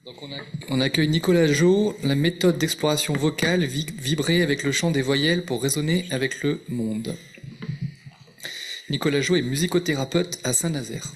Donc on accueille Nicolas Jo, la méthode d'exploration vocale, vibrer avec le chant des voyelles pour résonner avec le monde. Nicolas Jo est musicothérapeute à Saint-Nazaire.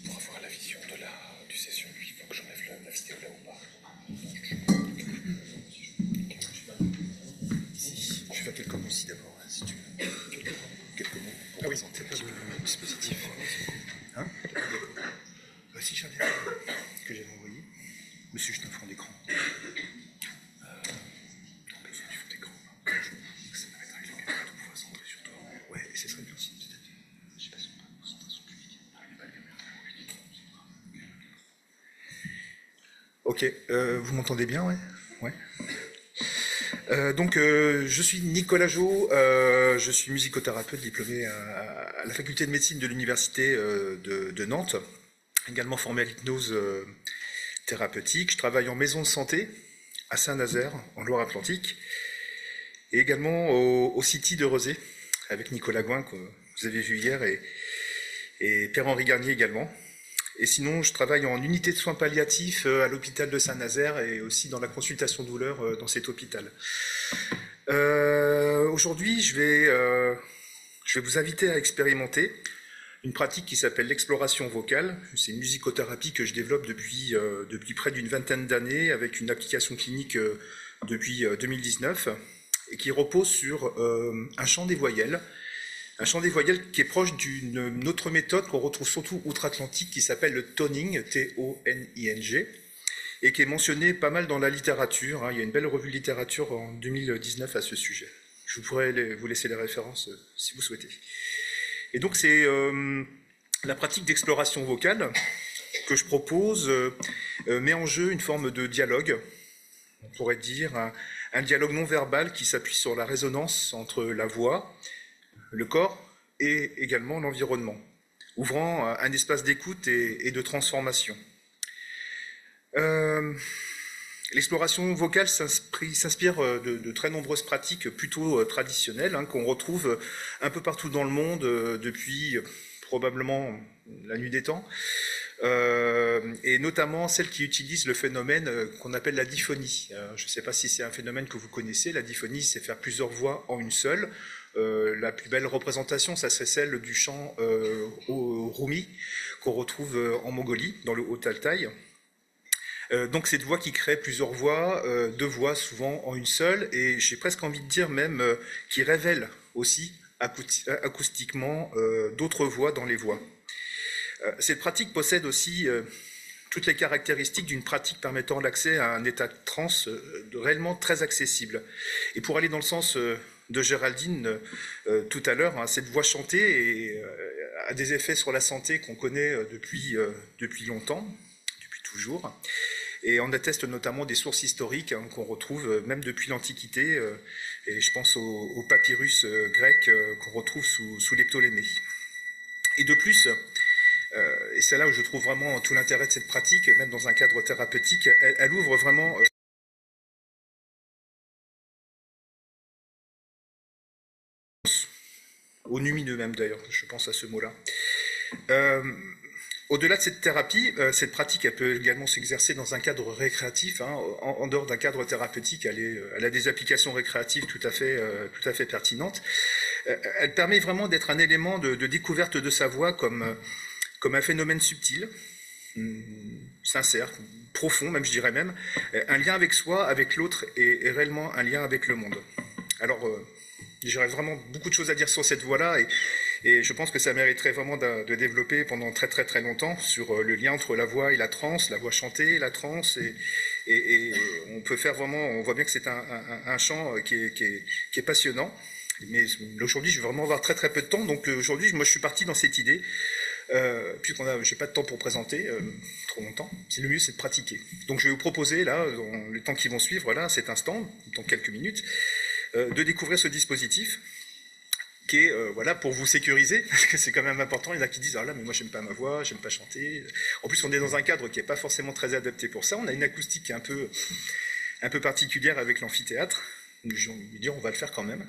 Pour avoir la vision du session, il faut que j'enlève la vidéo là ou pas. Si, je vais faire quelques mots aussi d'abord, hein, si tu veux. Quelques mots pour présenter un petit peu le dispositif. Hein? Si j'avais que j'avais envoyé, mais c'est juste un fond d'écran. Besoin du fond d'écran. Ça permettra avec la caméra de pouvoir centrer sur toi. Ouais, et ce serait bien aussi, peut-être. Je sais pas si on a une concentration du vide. Il n'y a pas de caméra. Ok, vous m'entendez bien, ouais? Ouais. Je suis Nicolas Jo, je suis musicothérapeute diplômé à la faculté de médecine de l'université de Nantes, également formé à l'hypnose thérapeutique. Je travaille en maison de santé à Saint-Nazaire, en Loire-Atlantique, et également au City de Rezé, avec Nicolas Gouin, que vous avez vu hier, et Pierre-Henri Garnier également. Et sinon, je travaille en unité de soins palliatifs à l'hôpital de Saint-Nazaire et aussi dans la consultation douleur dans cet hôpital. Aujourd'hui, je vais vous inviter à expérimenter une pratique qui s'appelle l'exploration vocale. C'est une musicothérapie que je développe depuis près d'une vingtaine d'années avec une application clinique depuis 2019 et qui repose sur un chant des voyelles. Un chant des voyelles qui est proche d'une autre méthode qu'on retrouve surtout outre-Atlantique qui s'appelle le toning, T-O-N-I-N-G, et qui est mentionné pas mal dans la littérature. Il y a une belle revue de littérature en 2019 à ce sujet. Je pourrais vous laisser les références si vous souhaitez. Et donc c'est la pratique d'exploration vocale que je propose met en jeu une forme de dialogue, on pourrait dire un dialogue non verbal qui s'appuie sur la résonance entre la voix, le corps et également l'environnement, ouvrant un espace d'écoute et de transformation. L'exploration vocale s'inspire de très nombreuses pratiques plutôt traditionnelles qu'on retrouve un peu partout dans le monde depuis probablement la nuit des temps, et notamment celles qui utilisent le phénomène qu'on appelle la diphonie. Je ne sais pas si c'est un phénomène que vous connaissez. La diphonie, c'est faire plusieurs voix en une seule. La plus belle représentation, ça serait celle du chant au Rumi, qu'on retrouve en Mongolie, dans le Haut-Altaï. Donc cette voix qui crée plusieurs voix, deux voix souvent en une seule, et j'ai presque envie de dire même qui révèle aussi acoustiquement d'autres voix dans les voix. Cette pratique possède aussi toutes les caractéristiques d'une pratique permettant l'accès à un état de transe réellement très accessible. Et pour aller dans le sens de Géraldine tout à l'heure, cette voix chantée a des effets sur la santé qu'on connaît depuis longtemps, depuis toujours. Et on atteste notamment des sources historiques qu'on retrouve même depuis l'Antiquité, et je pense aux papyrus grecs qu'on retrouve sous les Ptolémées. Et de plus, et c'est là où je trouve vraiment tout l'intérêt de cette pratique, même dans un cadre thérapeutique, elle ouvre vraiment aux numineux même d'ailleurs, je pense à ce mot-là. Au-delà de cette thérapie, cette pratique elle peut également s'exercer dans un cadre récréatif, en dehors d'un cadre thérapeutique, elle a des applications récréatives tout à fait pertinentes. Elle permet vraiment d'être un élément de découverte de sa voix comme un phénomène subtil, sincère, profond même je dirais même, un lien avec soi, avec l'autre et réellement un lien avec le monde. Alors j'aurais vraiment beaucoup de choses à dire sur cette voie-là et je pense que ça mériterait vraiment de développer pendant très très très longtemps sur le lien entre la voix et la transe, la voix chantée, la transe et on peut faire vraiment, on voit bien que c'est un chant qui est passionnant. Mais aujourd'hui, je vais vraiment avoir très très peu de temps, donc aujourd'hui, moi je suis parti dans cette idée j'ai pas de temps pour présenter trop longtemps, c'est le mieux, c'est de pratiquer. Donc je vais vous proposer là, dans les temps qui vont suivre, là, à cet instant, dans quelques minutes, de découvrir ce dispositif qui est voilà, pour vous sécuriser, parce que c'est quand même important. Il y en a qui disent ah là, mais moi j'aime pas ma voix, j'aime pas chanter. En plus, on est dans un cadre qui est pas forcément très adapté pour ça. On a une acoustique qui est un peu particulière avec l'amphithéâtre. On va le faire quand même.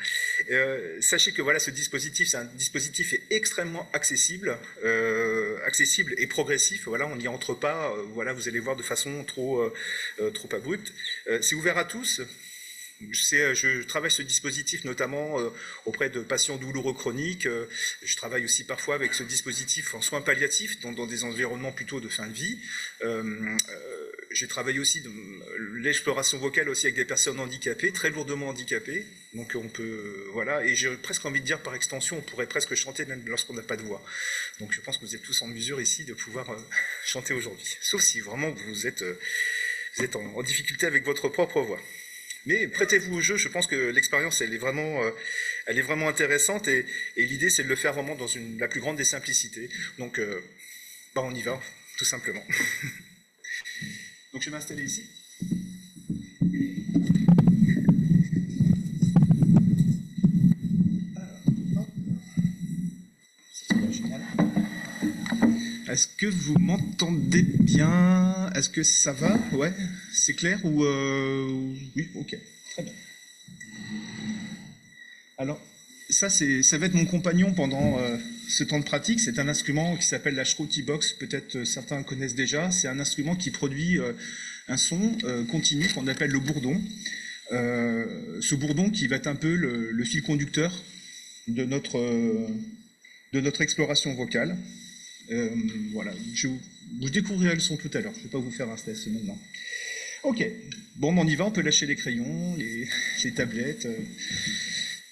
Sachez que voilà, ce dispositif, c'est un dispositif est extrêmement accessible et progressif. Voilà, on n'y entre pas. Voilà, vous allez voir de façon trop abrupte. C'est ouvert à tous. Je travaille ce dispositif notamment auprès de patients douloureux chroniques. Je travaille aussi parfois avec ce dispositif en soins palliatifs dans des environnements plutôt de fin de vie. J'ai travaillé aussi l'exploration vocale aussi avec des personnes handicapées, très lourdement handicapées. Donc on peut voilà, et j'ai presque envie de dire par extension, on pourrait presque chanter même lorsqu'on n'a pas de voix. Donc je pense que vous êtes tous en mesure ici de pouvoir chanter aujourd'hui, sauf si vraiment vous êtes en difficulté avec votre propre voix. Mais prêtez-vous au jeu, je pense que l'expérience elle est vraiment intéressante et l'idée c'est de le faire vraiment dans la plus grande des simplicités. Donc on y va, tout simplement. Donc je vais m'installer ici. Est-ce que vous m'entendez bien? Est-ce que ça va? Ouais, c'est clair ou oui, ok, très bien. Alors, ça va être mon compagnon pendant ce temps de pratique. C'est un instrument qui s'appelle la Shruti Box. Peut-être certains connaissent déjà. C'est un instrument qui produit un son continu qu'on appelle le bourdon. Ce bourdon qui va être un peu le fil conducteur de notre exploration vocale. Voilà, vous découvrirez le son tout à l'heure. Je ne vais pas vous faire un test maintenant. Ok, bon, on y va. On peut lâcher les crayons, les tablettes.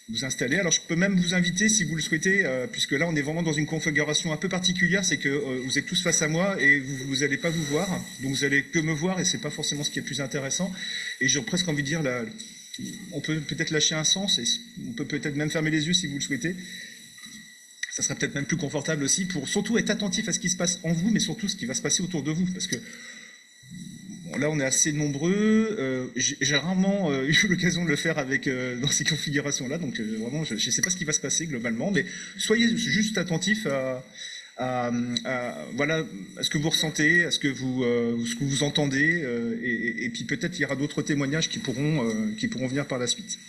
Vous installer. Alors je peux même vous inviter, si vous le souhaitez, puisque là on est vraiment dans une configuration un peu particulière, c'est que vous êtes tous face à moi et vous n'allez pas vous voir, donc vous allez que me voir et c'est pas forcément ce qui est le plus intéressant. Et j'ai presque envie de dire, on peut peut-être lâcher un sens et on peut peut-être même fermer les yeux si vous le souhaitez. Ça serait peut-être même plus confortable aussi pour surtout être attentif à ce qui se passe en vous, mais surtout ce qui va se passer autour de vous, parce que là, on est assez nombreux. J'ai rarement eu l'occasion de le faire dans ces configurations-là, donc vraiment, je ne sais pas ce qui va se passer globalement, mais soyez juste attentifs à ce que vous ressentez, à ce que vous entendez, et puis peut-être il y aura d'autres témoignages qui pourront venir par la suite.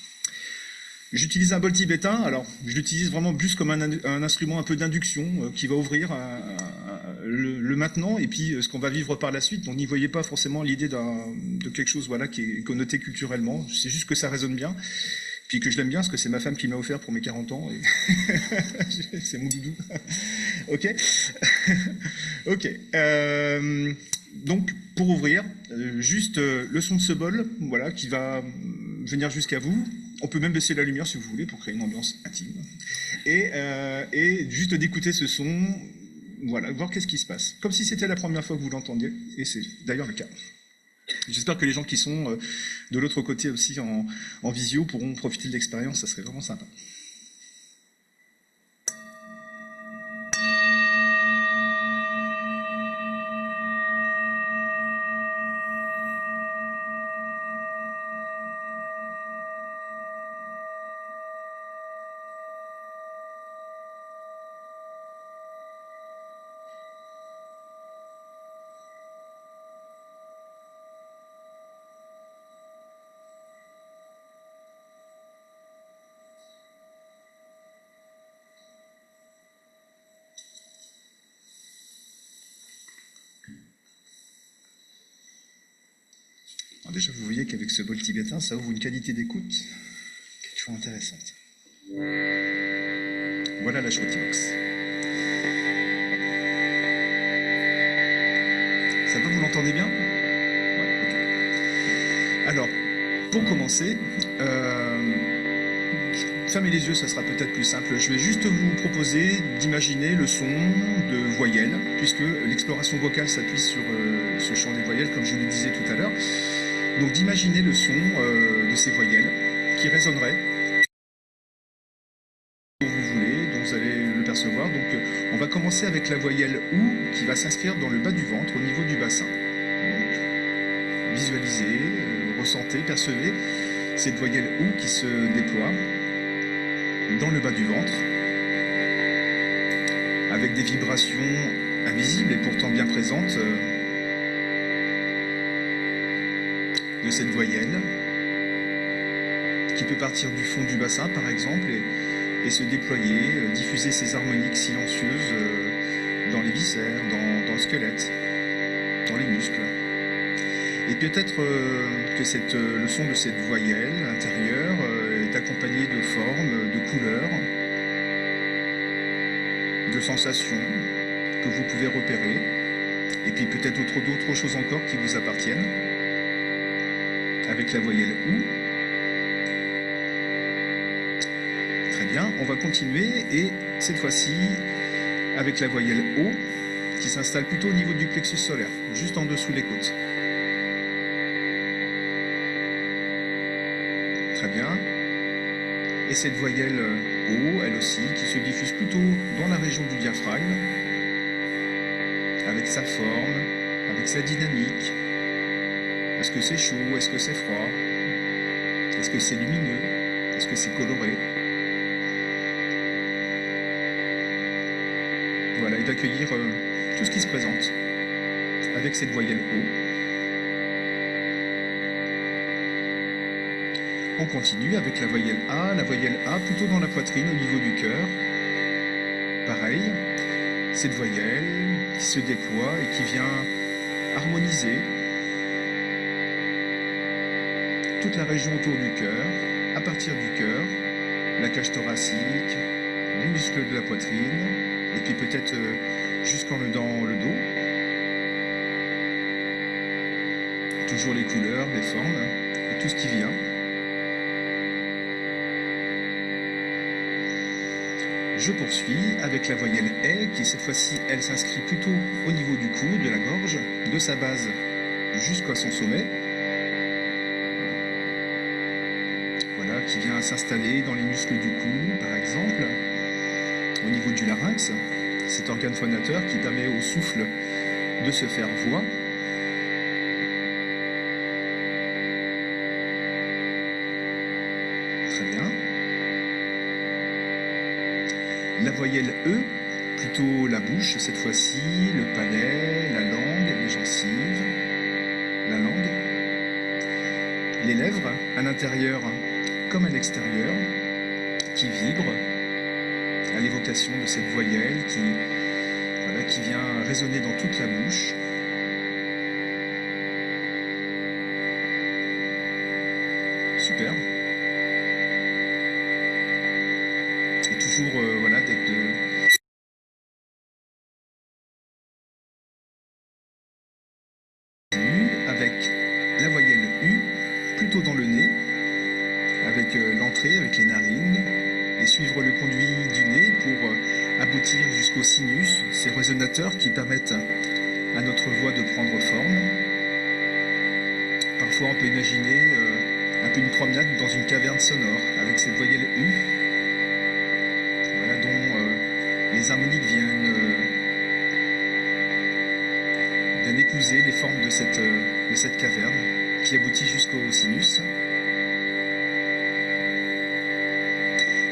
J'utilise un bol tibétain, alors je l'utilise vraiment plus comme un instrument un peu d'induction qui va ouvrir le maintenant et puis ce qu'on va vivre par la suite. Donc n'y voyez pas forcément l'idée de quelque chose voilà, qui est connoté culturellement, c'est juste que ça résonne bien, puis que je l'aime bien parce que c'est ma femme qui m'a offert pour mes 40 ans, et c'est mon doudou. Ok. Ok. Donc pour ouvrir, juste le son de ce bol, voilà, qui va venir jusqu'à vous. On peut même baisser la lumière si vous voulez pour créer une ambiance intime. Et juste d'écouter ce son, voilà, voir qu'est-ce qui se passe. Comme si c'était la première fois que vous l'entendiez, et c'est d'ailleurs le cas. J'espère que les gens qui sont de l'autre côté aussi en visio pourront profiter de l'expérience, ça serait vraiment sympa. Alors déjà, vous voyez qu'avec ce bol tibétain, ça ouvre une qualité d'écoute qui est toujours intéressante. Voilà la Shruti Box. Ça va, vous l'entendez bien? Ouais, ok. Alors, pour commencer, fermez les yeux, ça sera peut-être plus simple. Je vais juste vous proposer d'imaginer le son de voyelles, puisque l'exploration vocale s'appuie sur ce chant des voyelles, comme je le disais tout à l'heure. Donc d'imaginer le son de ces voyelles qui résonneraient où vous voulez. Donc vous allez le percevoir. Donc on va commencer avec la voyelle OU qui va s'inscrire dans le bas du ventre au niveau du bassin. Donc visualisez, ressentez, percevez cette voyelle OU qui se déploie dans le bas du ventre avec des vibrations invisibles et pourtant bien présentes de cette voyelle qui peut partir du fond du bassin par exemple et se déployer, diffuser ses harmoniques silencieuses dans les viscères, dans le squelette, dans les muscles. Et peut-être que le son de cette voyelle intérieure est accompagné de formes, de couleurs, de sensations que vous pouvez repérer, et puis peut-être d'autres choses encore qui vous appartiennent, avec la voyelle OU. Très bien, on va continuer, et cette fois-ci, avec la voyelle O, qui s'installe plutôt au niveau du plexus solaire, juste en dessous des côtes. Très bien. Et cette voyelle O, elle aussi, qui se diffuse plutôt dans la région du diaphragme, avec sa forme, avec sa dynamique. Est-ce que c'est chaud? Est-ce que c'est froid? Est-ce que c'est lumineux? Est-ce que c'est coloré? Voilà, et d'accueillir tout ce qui se présente avec cette voyelle O. On continue avec la voyelle A plutôt dans la poitrine au niveau du cœur. Pareil, cette voyelle qui se déploie et qui vient harmoniser toute la région autour du cœur, à partir du cœur, la cage thoracique, les muscles de la poitrine, et puis peut-être dans le dos. Toujours les couleurs, les formes, et tout ce qui vient. Je poursuis avec la voyelle E qui cette fois-ci elle s'inscrit plutôt au niveau du cou, de la gorge, de sa base jusqu'à son sommet. Voilà, qui vient s'installer dans les muscles du cou par exemple, au niveau du larynx, cet organe phonateur qui permet au souffle de se faire voix. Très bien. La voyelle E, plutôt la bouche cette fois-ci, le palais, la langue, les gencives, la langue, les lèvres à l'intérieur comme à l'extérieur, qui vibrent à l'évocation de cette voyelle qui vient résonner dans toute la bouche. Super. Et toujours d'être avec la voyelle U plutôt dans le nez, avec l'entrée, avec les narines, et suivre le conduit du nez pour aboutir jusqu'au sinus, ces résonateurs qui permettent à notre voix de prendre forme. Parfois on peut imaginer un peu une promenade dans une caverne sonore avec cette voyelle U, dont les harmoniques viennent épouser les formes de cette caverne qui aboutit jusqu'au sinus.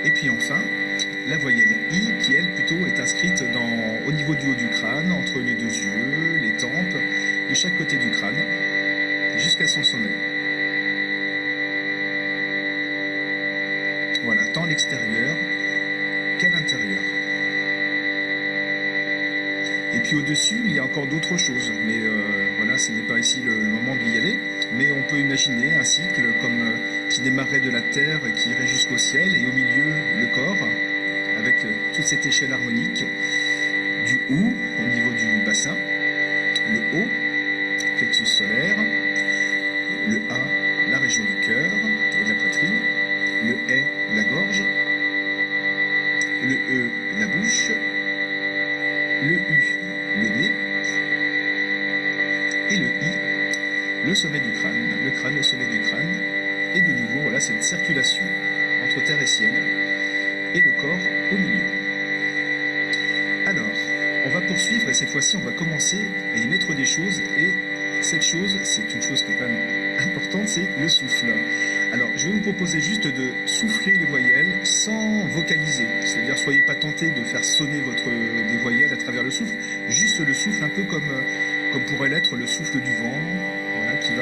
Et puis enfin, la voyelle I qui elle plutôt est inscrite au niveau du haut du crâne, entre les deux yeux, les tempes, de chaque côté du crâne, jusqu'à son sommet. Voilà, tant à l'extérieur qu'à l'intérieur. Et puis au-dessus, il y a encore d'autres choses, mais ce n'est pas ici le moment d'y aller. Mais on peut imaginer un cycle qui démarrait de la terre et qui irait jusqu'au ciel, et au milieu, le corps, avec toute cette échelle harmonique, du OU au niveau du bassin, le O, plexus solaire, le A, la région du cœur et de la poitrine, le E, la gorge, le E, la bouche, le U, le nez, et le I, le sommet du crâne, le sommet du crâne, et de nouveau, voilà cette circulation entre terre et ciel, et le corps au milieu. poursuivre et cette fois-ci on va commencer à y mettre des choses et cette chose, c'est une chose qui est quand même importante, c'est le souffle. Alors je vais vous proposer juste de souffler les voyelles sans vocaliser, c'est-à-dire soyez pas tentés de faire sonner des voyelles à travers le souffle, juste le souffle un peu comme pourrait l'être le souffle du vent, voilà, qui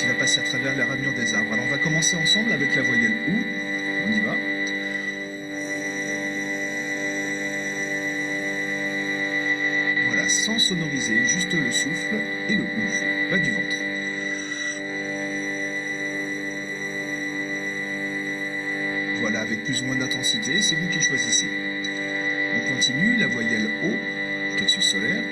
va passer à travers la ramure des arbres. Alors on va commencer ensemble avec la voyelle OU, on y va. Voilà, sans sonoriser, juste le souffle et le OU, bas du ventre. Voilà, avec plus ou moins d'intensité, c'est vous qui choisissez. On continue, la voyelle O, plexus solaire.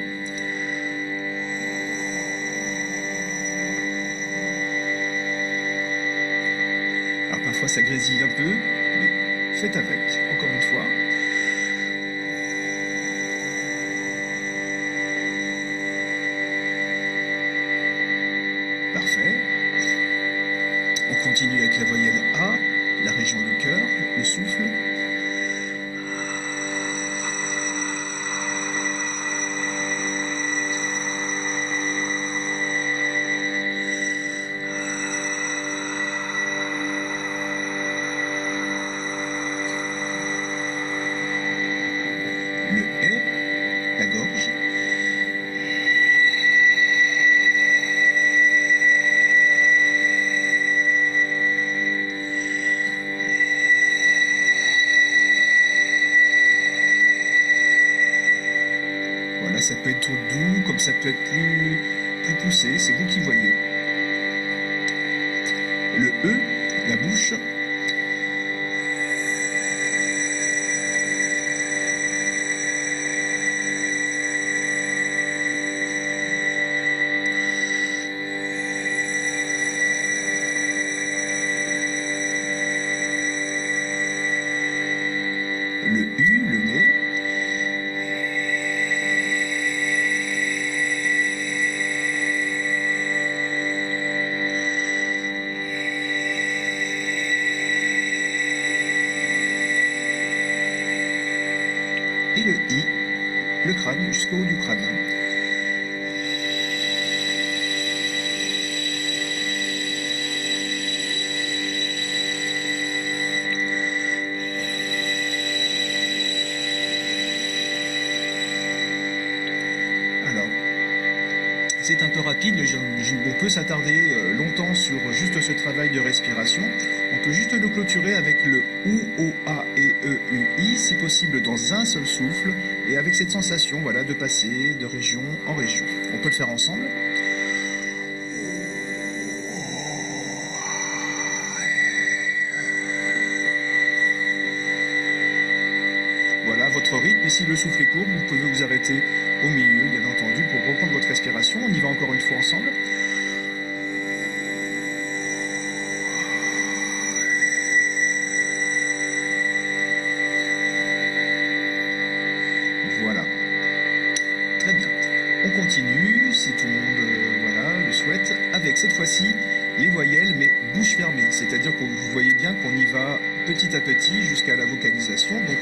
Alors parfois ça grésille un peu, mais faites avec, encore une fois. Parfait. On continue avec la voyelle A, la région du cœur, le souffle. Le E, la gorge. Voilà, ça peut être doux, comme ça peut être plus poussé, c'est vous qui voyez. Le E, la bouche. Le U, le nez. Et le I, le crâne, jusqu'au haut du crâne. Alors, c'est un peu rapide, on peut s'attarder longtemps sur juste ce travail de respiration. On peut juste le clôturer avec le OU, O, A et E, U, I, si possible dans un seul souffle, et avec cette sensation voilà, de passer de région en région. On peut le faire ensemble. Voilà votre rythme, et si le souffle est court, vous pouvez vous arrêter au milieu, bien entendu, pour reprendre votre respiration. On y va encore une fois ensemble. Voilà. Très bien. On continue, si tout le monde voilà, le souhaite, avec cette fois-ci les voyelles, mais bouche fermée. C'est-à-dire que vous voyez bien qu'on y va petit à petit jusqu'à la vocalisation. Donc,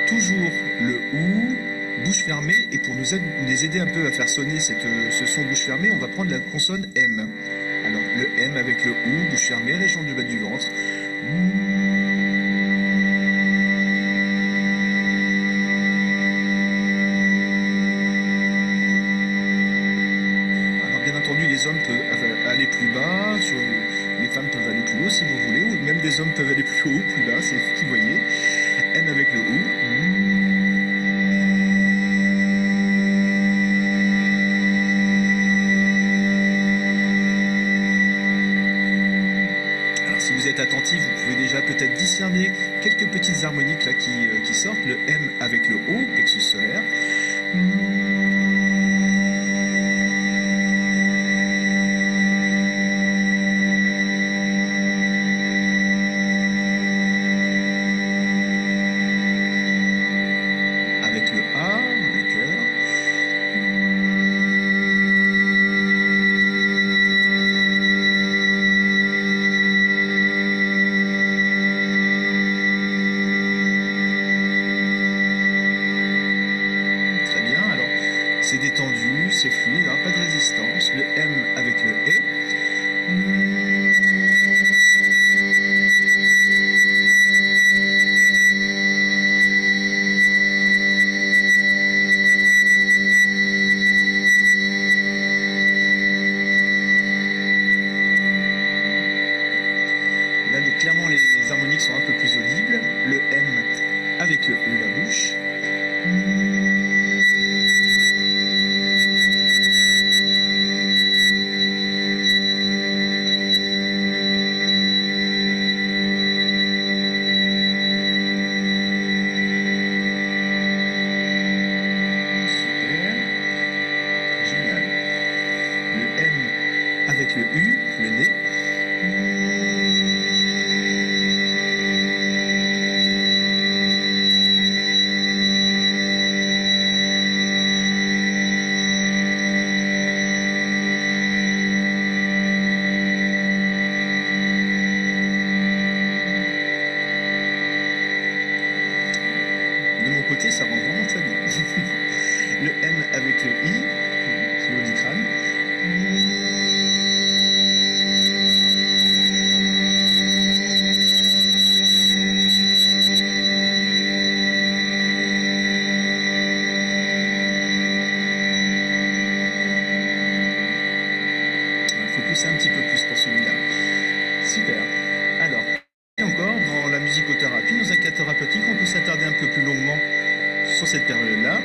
toujours le OU, bouche fermée, et pour nous aider un peu à faire sonner ce son bouche fermée, on va prendre la consonne M. Alors le M avec le OU, bouche fermée, région du bas du ventre. Alors bien entendu, les hommes peuvent aller plus bas, les femmes peuvent aller plus haut si vous voulez, ou même des hommes peuvent aller plus haut, plus bas, c'est vous qui voyez. M avec le OU. Alors si vous êtes attentif, vous pouvez déjà peut-être discerner quelques petites harmoniques là qui sortent. Le M avec le O, plexus solaire. Avec le A, le cœur. avec le E, la bouche. Super. Génial. Le M avec le U, le nez. De mon côté, ça rend vraiment très bien. Le M avec le I, le haut du crâne. Il faut pousser un petit peu plus pour celui-là. Super. Alors, et encore, dans la musicothérapie, dans un cas thérapeutique, on peut s'attarder un peu plus longuement sur cette période-là.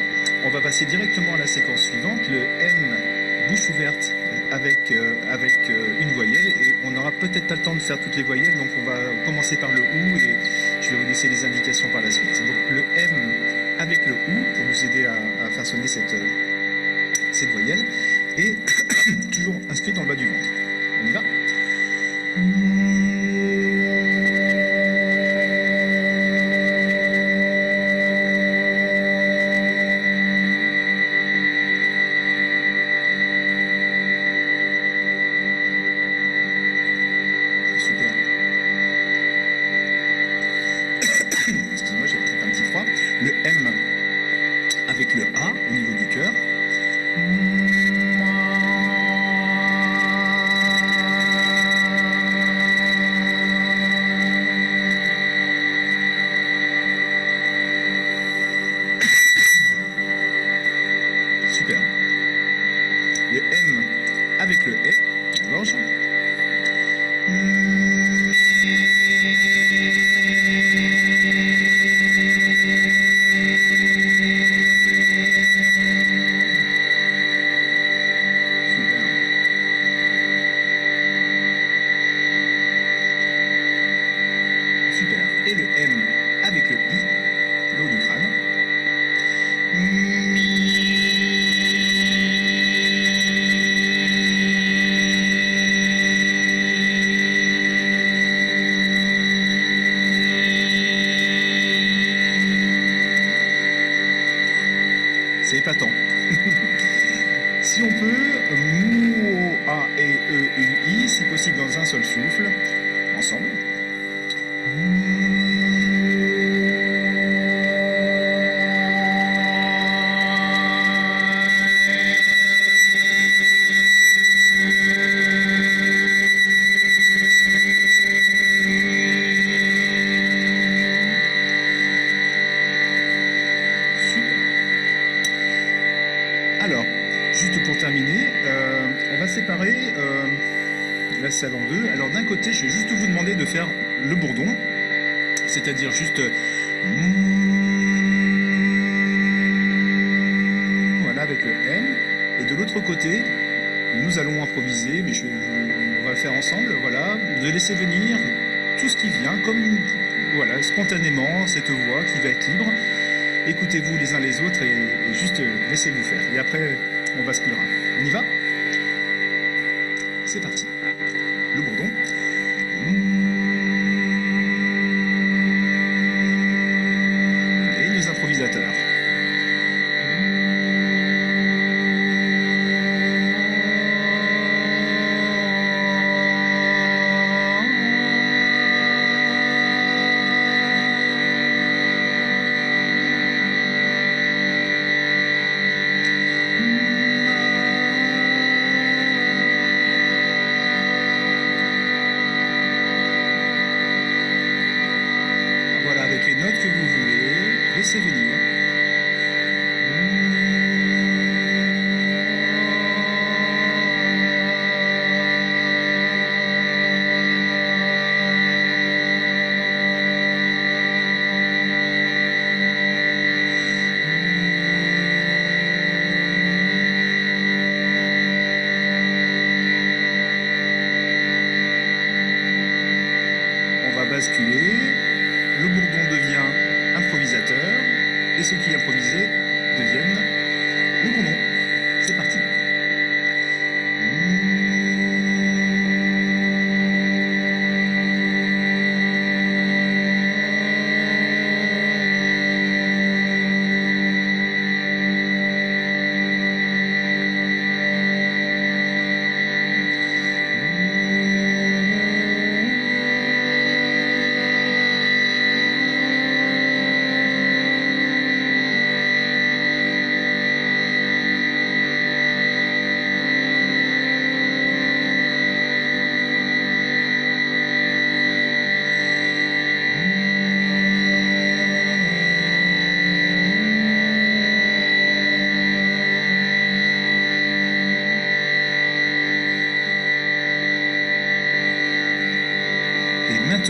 On va passer directement à la séquence suivante, le M, bouche ouverte, avec une voyelle. Et on n'aura peut-être pas le temps de faire toutes les voyelles, donc on va commencer par le OU et je vais vous laisser les indications par la suite. Donc le M avec le OU pour nous aider à faire sonner cette voyelle. Et toujours inscrit dans le bas du ventre. On y va ? Super. Excusez-moi, j'ai peut-être un petit froid. Le M avec le A au niveau du cœur. Super. Le M avec le E, la gorge. Super. Super. Et le M avec le I, le haut du crâne. C'est épatant. Si on peut, mou, A, E, E, U, I, si possible dans un seul souffle, ensemble. Alors, juste pour terminer, on va séparer la salle en deux. Alors d'un côté, je vais juste vous demander de faire le bourdon, c'est-à-dire juste voilà avec le M. Et de l'autre côté, nous allons improviser, mais on va le faire ensemble. Voilà, de laisser venir tout ce qui vient, comme voilà spontanément cette voix qui va être libre. Écoutez-vous les uns les autres et juste laissez-vous faire. Et après, on basculera. On y va ? C'est parti. Le bourdon. Et nos improvisateurs. Voilà, avec les notes que vous voulez, laissez venir.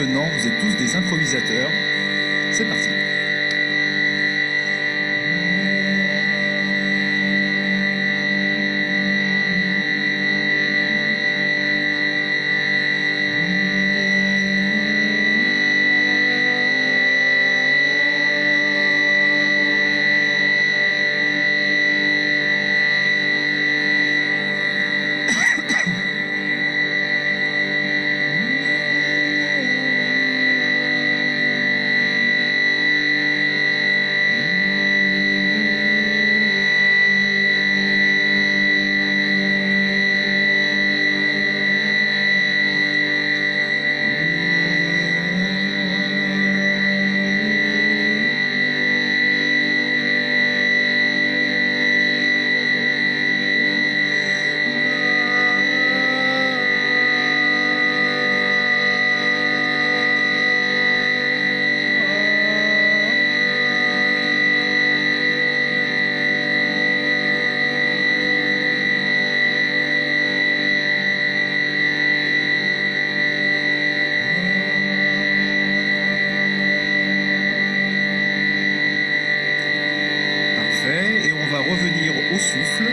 maintenant, vous êtes tous des improvisateurs. C'est parti. Et on va revenir au souffle.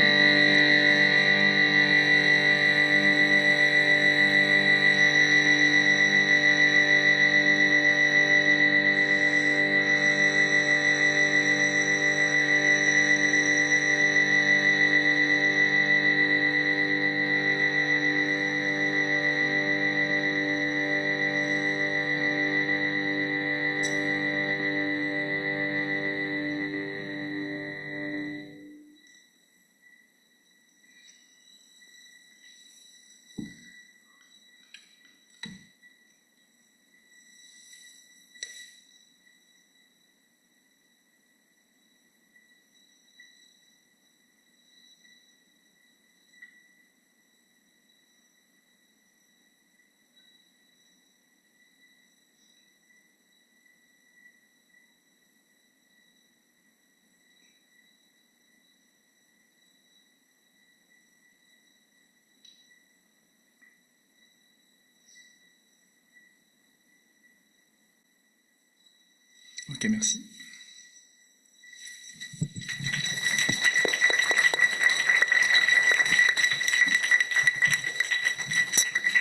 Ok, merci.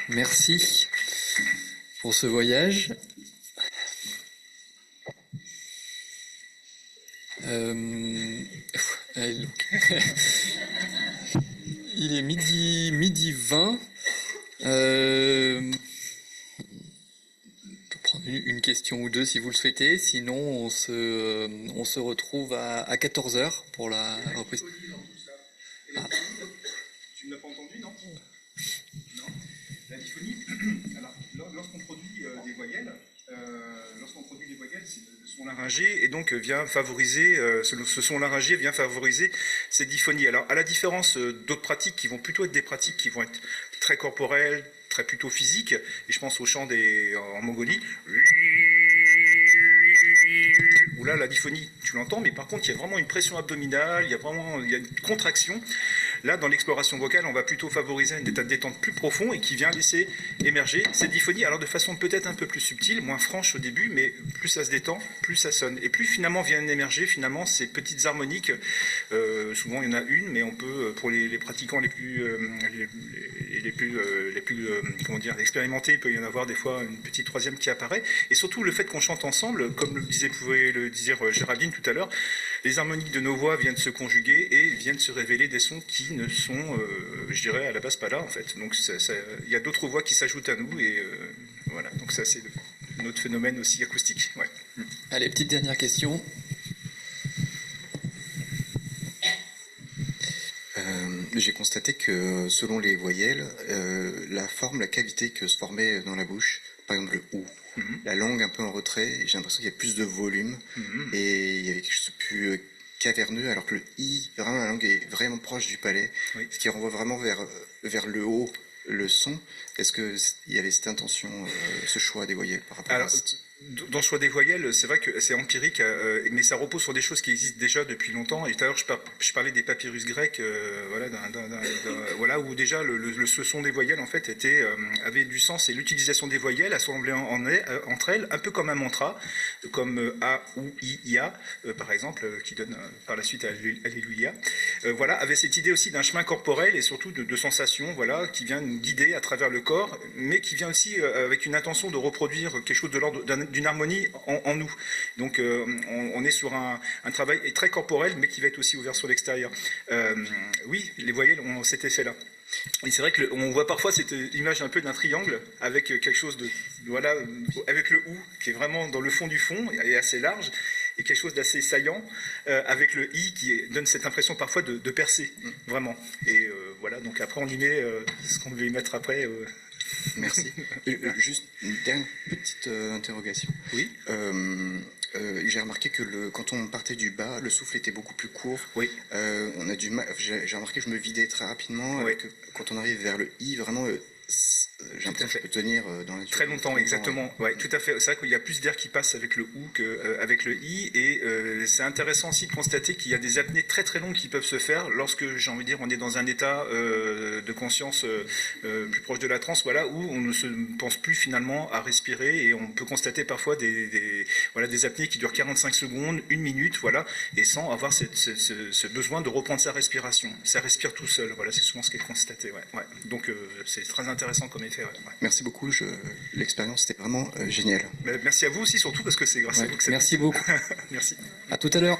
Merci pour ce voyage. Il est midi 20. On peut prendre une question ou deux si vous le souhaitez. Sinon, on se retrouve à 14h pour la reprise. Ah. Tu ne l'as pas entendu, non? Non. La diphonie, alors, lorsqu'on produit des voyelles, le son laryngé et donc vient favoriser, ce son laryngé vient favoriser cette diphonie. Alors, à la différence d'autres pratiques qui vont plutôt être des pratiques qui vont être très corporelles, très plutôt physiques, et je pense au chant en Mongolie, où là, la diphonie, tu l'entends, mais par contre, il y a vraiment une pression abdominale, il y a une contraction. Là, dans l'exploration vocale, on va plutôt favoriser un état de détente plus profond et qui vient laisser émerger cette diphonie, alors de façon peut-être un peu plus subtile, moins franche au début, mais plus ça se détend, plus ça sonne. Et plus finalement viennent émerger ces petites harmoniques. Souvent, il y en a une, mais on peut, pour les pratiquants les plus comment dire, expérimentés, il peut y en avoir des fois une petite troisième qui apparaît. Et surtout, le fait qu'on chante ensemble, comme pouvait le dire Géraldine tout à l'heure, les harmoniques de nos voix viennent se conjuguer et viennent se révéler des sons qui ne sont, je dirais, à la base pas là, en fait. Donc, il y a d'autres voix qui s'ajoutent à nous, et voilà. Donc, ça, c'est notre phénomène aussi acoustique. Ouais. Allez, petite dernière question. J'ai constaté que selon les voyelles, la cavité que se formait dans la bouche, par exemple le OU, la langue un peu en retrait, j'ai l'impression qu'il y a plus de volume et il y avait quelque chose de plus caverneux, alors que le I, vraiment la langue est vraiment proche du palais, ce qui renvoie vraiment vers le haut le son. Est-ce qu'il y avait cette intention, ce choix des voyelles par rapport à ça? Dans le choix des voyelles, c'est vrai que c'est empirique, mais ça repose sur des choses qui existent déjà depuis longtemps. Et tout à l'heure, je parlais des papyrus grecs, voilà, où déjà ce son des voyelles en fait avait du sens, et l'utilisation des voyelles assemblées entre elles, un peu comme un mantra, comme A ou I, Ia, par exemple, qui donne par la suite Alléluia. Voilà, avait cette idée aussi d'un chemin corporel et surtout de sensations, voilà, qui vient nous guider à travers le corps, mais qui vient aussi avec une intention de reproduire quelque chose de l'ordre d'une harmonie en nous. Donc on est sur un travail très corporel, mais qui va être aussi ouvert sur l'extérieur. Oui, les voyelles ont cet effet-là. Et c'est vrai qu'on voit parfois cette image un peu d'un triangle avec quelque chose de, voilà, avec le ou qui est vraiment dans le fond du fond et assez large, et quelque chose d'assez saillant avec le i qui donne cette impression parfois de percer, vraiment. Et voilà, donc après on y met ce qu'on veut y mettre après. Merci. Juste une dernière petite interrogation. Oui. J'ai remarqué que quand on partait du bas, le souffle était beaucoup plus court. Oui. On a du mal. J'ai remarqué que je me vidais très rapidement. Oui. Quand on arrive vers le i, vraiment, j'ai l'impression que je peux tenir dans la durée. Très longtemps, exactement. Ouais, tout à fait. C'est vrai qu'il y a plus d'air qui passe avec le ou qu'avec le i, et c'est intéressant aussi de constater qu'il y a des apnées très très longues qui peuvent se faire lorsque, j'ai envie de dire, on est dans un état de conscience plus proche de la transe, voilà, où on ne se pense plus finalement à respirer, et on peut constater parfois des apnées qui durent 45 secondes, 1 minute, voilà, et sans avoir ce besoin de reprendre sa respiration. Ça respire tout seul, voilà, c'est souvent ce qui est constaté. Ouais. Donc c'est très intéressant comme effet. Ouais. Merci beaucoup, l'expérience était vraiment géniale. Merci à vous aussi, surtout parce que c'est grâce à vous que ça. Merci beaucoup. Merci. À tout à l'heure.